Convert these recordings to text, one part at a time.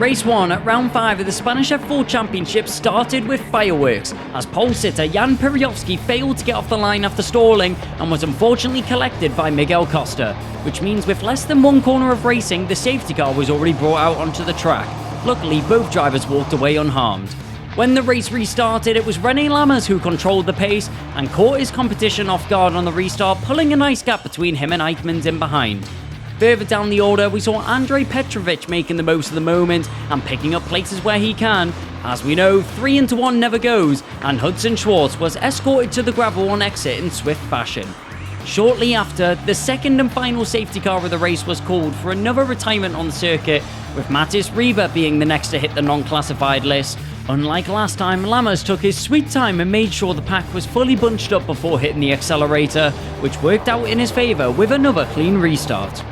Race 1 at round 5 of the Spanish F4 Championship started with fireworks, as pole sitter Jan Perijovski failed to get off the line after stalling and was unfortunately collected by Miguel Costa, which means with less than one corner of racing, the safety car was already brought out onto the track. Luckily, both drivers walked away unharmed. When the race restarted, it was René Lammers who controlled the pace and caught his competition off guard on the restart, pulling a nice gap between him and Eichmanns in behind. Further down the order, we saw Andrej Petrovic making the most of the moment and picking up places where he can. As we know, 3 into 1 never goes, and Hudson Schwartz was escorted to the gravel on exit in swift fashion. Shortly after, the second and final safety car of the race was called for another retirement on the circuit, with Mathis Rieber being the next to hit the non-classified list. Unlike last time, Lammers took his sweet time and made sure the pack was fully bunched up before hitting the accelerator, which worked out in his favour with another clean restart.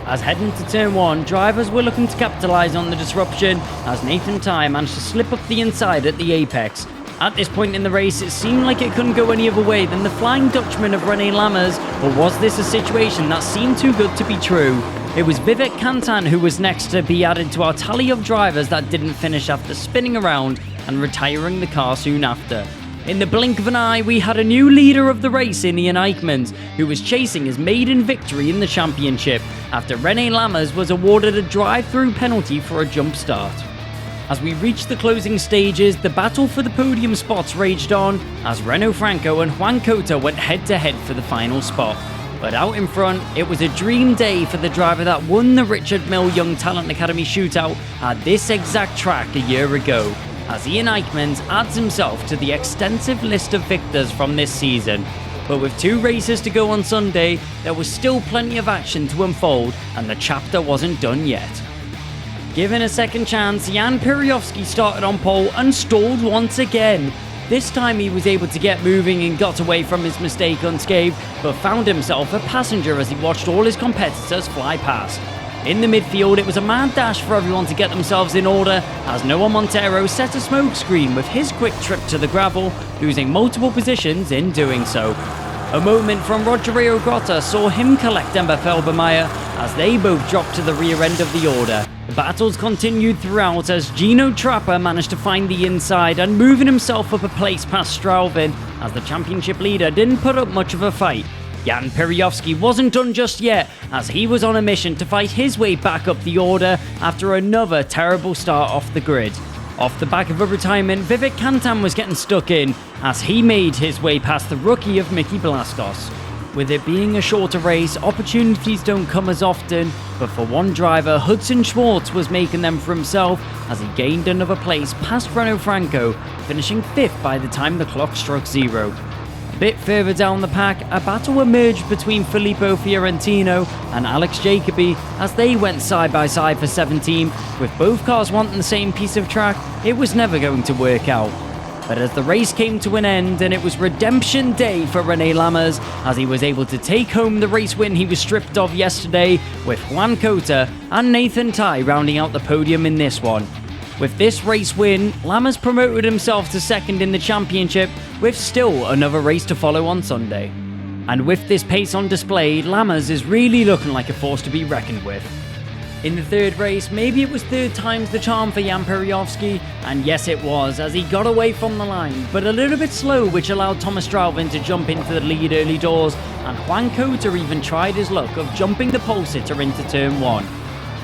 As heading to turn 1, drivers were looking to capitalise on the disruption as Nathan Tye managed to slip up the inside at the apex. At this point in the race, it seemed like it couldn't go any other way than the Flying Dutchman of René Lammers, or was this a situation that seemed too good to be true? It was Vivek Kantan who was next to be added to our tally of drivers that didn't finish after spinning around and retiring the car soon after. In the blink of an eye, we had a new leader of the race in Ian Eichmanns, who was chasing his maiden victory in the championship, after René Lammers was awarded a drive-through penalty for a jump start. As we reached the closing stages, the battle for the podium spots raged on, as Renaud Franco and Juan Cota went head-to-head for the final spot. But out in front, it was a dream day for the driver that won the Richard Mille Young Talent Academy shootout at this exact track a year ago, as Ian Eichmanns adds himself to the extensive list of victors from this season. But with 2 races to go on Sunday, there was still plenty of action to unfold, and the chapter wasn't done yet. Given a second chance, Jan Perijovski started on pole and stalled once again. This time he was able to get moving and got away from his mistake unscathed, but found himself a passenger as he watched all his competitors fly past. In the midfield, it was a mad dash for everyone to get themselves in order, as Noah Montero set a smokescreen with his quick trip to the gravel, losing multiple positions in doing so. A moment from Rogerio Grotta saw him collect Ember Felbermeyer as they both dropped to the rear end of the order. The battles continued throughout as Gino Trapper managed to find the inside and moving himself up a place past Straubing, as the championship leader didn't put up much of a fight. Jan Perijovski wasn't done just yet, as he was on a mission to fight his way back up the order after another terrible start off the grid. Off the back of a retirement, Vivek Kantan was getting stuck in, as he made his way past the rookie of Mickey Blastos. With it being a shorter race, opportunities don't come as often, but for one driver, Hudson Schwartz was making them for himself as he gained another place past Renaud Franco, finishing 5th by the time the clock struck 0. A bit further down the pack, a battle emerged between Filippo Fiorentino and Alex Jacobi as they went side by side for 17th. With both cars wanting the same piece of track, it was never going to work out. But as the race came to an end and it was redemption day for René Lammers, as he was able to take home the race win he was stripped of yesterday, with Juan Cota and Nathan Tye rounding out the podium in this one. With this race win, Lammers promoted himself to 2nd in the championship, with still another race to follow on Sunday. And with this pace on display, Lammers is really looking like a force to be reckoned with. In the 3rd race, maybe it was 3rd time's the charm for Jan Perijovski, and yes it was, as he got away from the line, but a little bit slow, which allowed Thomas Straubing to jump into the lead early doors, and Juan Cota even tried his luck of jumping the pole sitter into turn 1.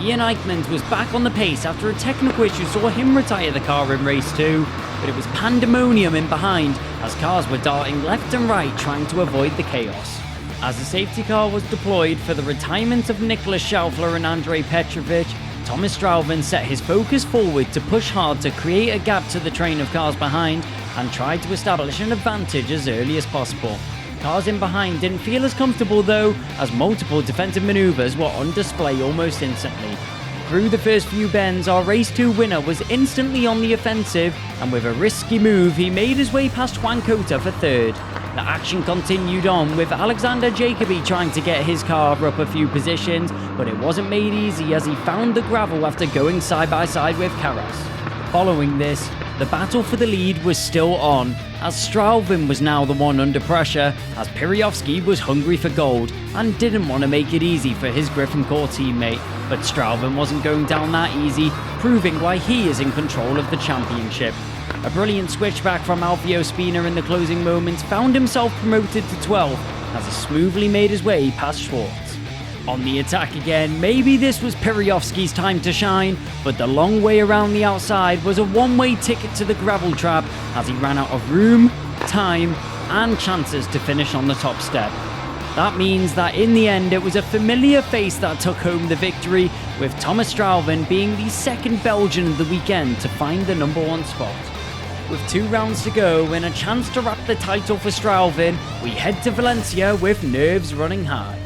Ian Eichmanns was back on the pace after a technical issue saw him retire the car in race 2, but it was pandemonium in behind as cars were darting left and right trying to avoid the chaos. As the safety car was deployed for the retirement of Nicholas Schaufler and Andrej Petrovic, Thomas Straubing set his focus forward to push hard to create a gap to the train of cars behind and tried to establish an advantage as early as possible. Cars in behind didn't feel as comfortable though, as multiple defensive manoeuvres were on display almost instantly. Through the first few bends, our race 2 winner was instantly on the offensive, and with a risky move he made his way past Juan Cota for 3rd. The action continued on, with Alexander Jacobi trying to get his car up a few positions, but it wasn't made easy as he found the gravel after going side by side with Carras. Following this, the battle for the lead was still on, as Straubing was now the one under pressure, as Piriofsky was hungry for gold and didn't want to make it easy for his Griffincourt teammate. But Straubing wasn't going down that easy, proving why he is in control of the championship. A brilliant switchback from Alfio Spina in the closing moments found himself promoted to 12, as he smoothly made his way past Schwartz. On the attack again, maybe this was Piriofsky's time to shine, but the long way around the outside was a one-way ticket to the gravel trap as he ran out of room, time, and chances to finish on the top step. That means that in the end it was a familiar face that took home the victory, with Thomas Straubing being the second Belgian of the weekend to find the number 1 spot. With 2 rounds to go and a chance to wrap the title for Straubing, we head to Valencia with nerves running high.